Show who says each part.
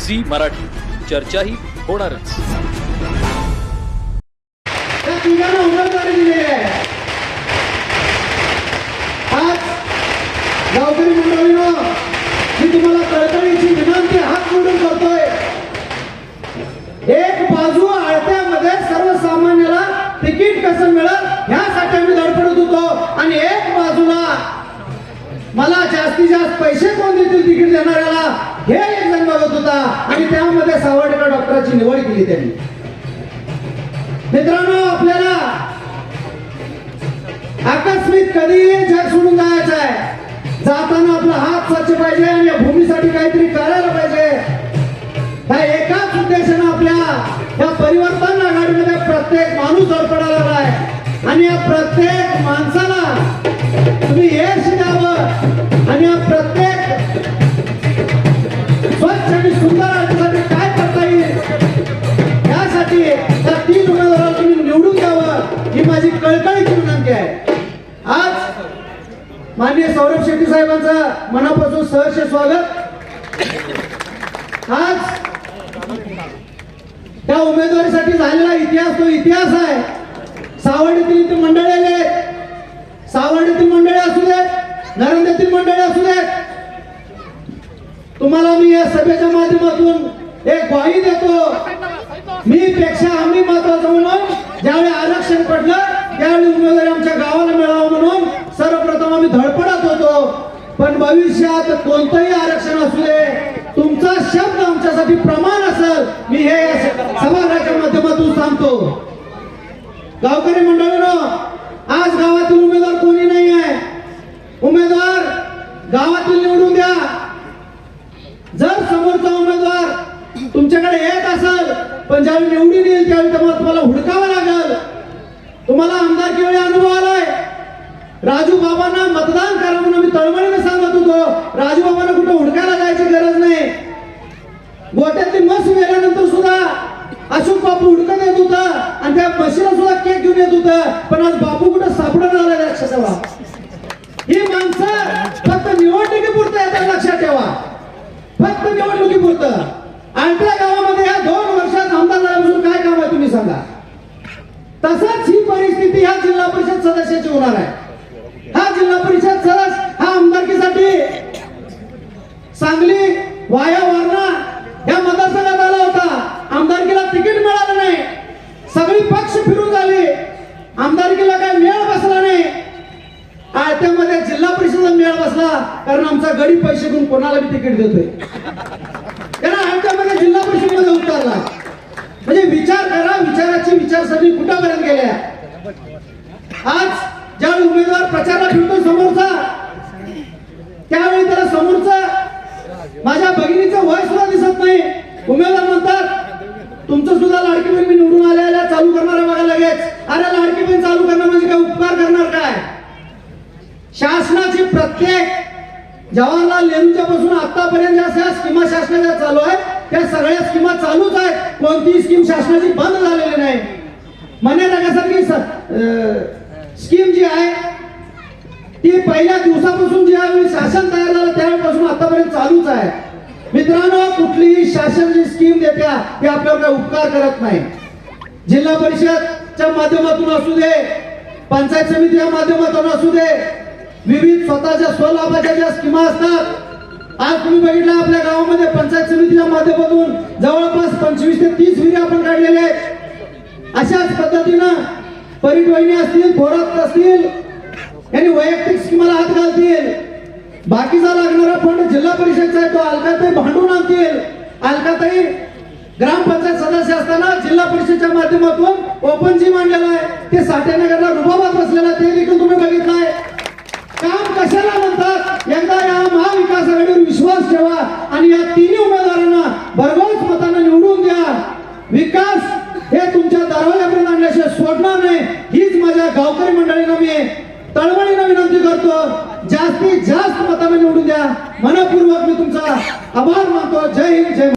Speaker 1: Zee Marathi, चर्चाही होणारच.
Speaker 2: आज गावकरी मंडळींनो, मी तुम्हाला कळकळीची विनंती हात जोडून करतोय. एक बाजू आळत्यामध्ये सर्वसामान्याला तिकीट कसं मिळेल ह्यासाठी आम्ही धडपडत होतो, आणि एक बाजूला मला जास्तीत जास्त पैसे कोण देतील तिकीट देणाऱ्याला हे एक जण बघत होता, आणि त्यामध्ये सावर्डेकर डॉक्टरांची निवड केली त्यांनी. मित्रांनो, आपल्याला आकस्मिक कधी जग सोडून जायचं आहे. जाताना आपला हात स्वच्छ पाहिजे आणि या भूमीसाठी काहीतरी करायला पाहिजे. ह्या एकाच उद्देशाने आपल्या या परिवर्तन आघाडीमध्ये प्रत्येक माणूस धडपडायला आहे, आणि या प्रत्येक माणसाला तुम्ही यश द्यावं, आणि या प्रत्येक स्वच्छ आणि सुंदर आयुष्यासाठी काय करता येईल यासाठी त्या 3 उमेदवारांना तुम्ही निवडून द्यावं ही माझी कळकळीची विनंती आहे. आज माननीय सौरभ शेट्टी साहेबांचं मनापासून सहर्ष स्वागत. आज त्या उमेदवारीसाठी झालेला इतिहास तो इतिहास आहे. सावर्डेतील मंडळी आले, सावर्डेतील मंडळी असू देत, नरेंद्रतील मंडळी असू देत, तुम्हाला मी या सभेच्या माध्यमातून एक ग्वाही देतो. मी पेक्षा आम्ही महत्वाचं म्हणून ज्यावेळी आरक्षण पडलं त्यावेळी उमेदवारी आमच्या गावाला मिळावं म्हणून सर्वप्रथम आम्ही धडपडत होतो. पण भविष्यात कोणतंही आरक्षण असू दे, तुमचा शब्द आमच्यासाठी प्रमाण असेल, मी हे सभागृहाच्या माध्यमातून सांगतो. गावकरी मंडळींनो, आज गावातील उमेदवार कोणी नाही आहे. उमेदवार गावातील निवडून द्या. जर समोरचा उमेदवार तुमच्याकडे येत असेल पण ज्यावेळी निवडून येईल त्यावेळी तुम्हाला हुडकावं लागेल. तुम्हाला आमदारकी वेळी अनुभव आलाय. राजू बाबांना मतदान करा म्हणून आम्ही तळमळीने सांगत होतो. राजू बाबांना कुठे हुडकायला जायची गरज नाही. गोट्यातली म्हस गेल्यानंतर सुद्धा अशोक बापू हुडकत येत होता, आणि त्या म्हशीला सुद्धा केक घेऊन येत होता. पण आज बापू कुठे सापडून आला लक्षात ठेवा. ही माणसं फक्त निवडणुकीपुरतं येतात, लक्षात ठेवा. फक्त निवडणुकीपुरतं. आलट्या गावामध्ये या 2 वर्षात आमदार झाल्यापासून काय काम आहे तुम्ही सांगा. तसंच ही परिस्थिती ह्या जिल्हा परिषद सदस्याची होणार आहे. हा जिल्हा परिषद सदस्य हा आमदारकीसाठी सांगली वाया वारणा या मतदारसंघात आला होता. आमदारकीला तिकीट मिळालं नाही. सगळी पक्ष फिरून झाली. आमदारकीला काय मेळ बसला नाही. आळत्यामध्ये जिल्हा परिषदेला मेळ बसला, कारण आमचा गडी पैसे घेऊन कोणाला बी तिकीट देतोय. कारण आळत्यामध्ये जिल्हा परिषदेमध्ये उतरला. म्हणजे विचार करा, विचाराची विचारसरणी कुठपर्यंत गेल्या. आज ज्यावेळी उमेदवार प्रचाराला फिरतो समोरचा, त्यावेळी त्याला समोरचा माझ्या भगिनीचं वय सुद्धा दिसत नाही. उमेदवार म्हणतात तुमचं सुद्धा लाडकी बहीण मी निवडून आल्या चालू करणार बघा लगेच. अरे लाडकी बहीण चालू करणार म्हणजे काय उपकार करणार काय. शासनाची प्रत्येक जवाहरलाल नेहरूंच्या पासून आतापर्यंत ज्या स्कीमा शासनाच्या चालू आहेत त्या सगळ्या स्कीमा चालूच आहेत. कोणतीही स्कीम शासनाची बंद झालेली नाही. मनरेगासारखी स्कीम जी आहे ती पहिल्या दिवसापासून ज्यावेळी शासन तयार झालं त्यावेळेपासून आतापर्यंत चालूच आहे. मित्रांनो, कुठलीही शासन जी स्कीम देत्या ते आपल्यावर काही उपकार करत नाही. जिल्हा परिषदच्या माध्यमातून असू दे, पंचायत समितीच्या माध्यमातून असू दे, विविध स्वतःच्या स्वलाभाच्या ज्या स्कीमा असतात. आज तुम्ही बघितलं आपल्या गावामध्ये पंचायत समितीच्या माध्यमातून जवळपास 25 ते 30 विहिरी आपण काढलेले आहेत. अशाच पद्धतीनं परीट वहिनी असतील, थोरात असतील, यांनी वैयक्तिक स्कीमाला हात घालतील. बाकीचा लागणारा फंड जिल्हा परिषदचा आहे तो अलकाताई भांडून आणतील. अलकाताई ग्रामपंचायत सदस्य असताना जिल्हा परिषदच्या माध्यमातून ओपन जी मांडलेला आहे. ते साठ्यानगरला रुबाबात बसलेला ते देखील तुम्ही बघितलंय. काम कशाला म्हणतात. एकदा या महाविकास आघाडीवर विश्वास ठेवा आणि या 3 उमेदवारांना भरघोस मतांना निवडून द्या. विकास हे तुमच्या दरवाजापर्यंत आणल्याशिवाय सोडणार नाही. हीच माझ्या गावकरी मंडळींना मी तळमळीनं विनंती करतो. जास्तीत जास्त मतांना निवडून द्या. मनपूर्वक मी तुमचा आभार मानतो. जय हिंद, जय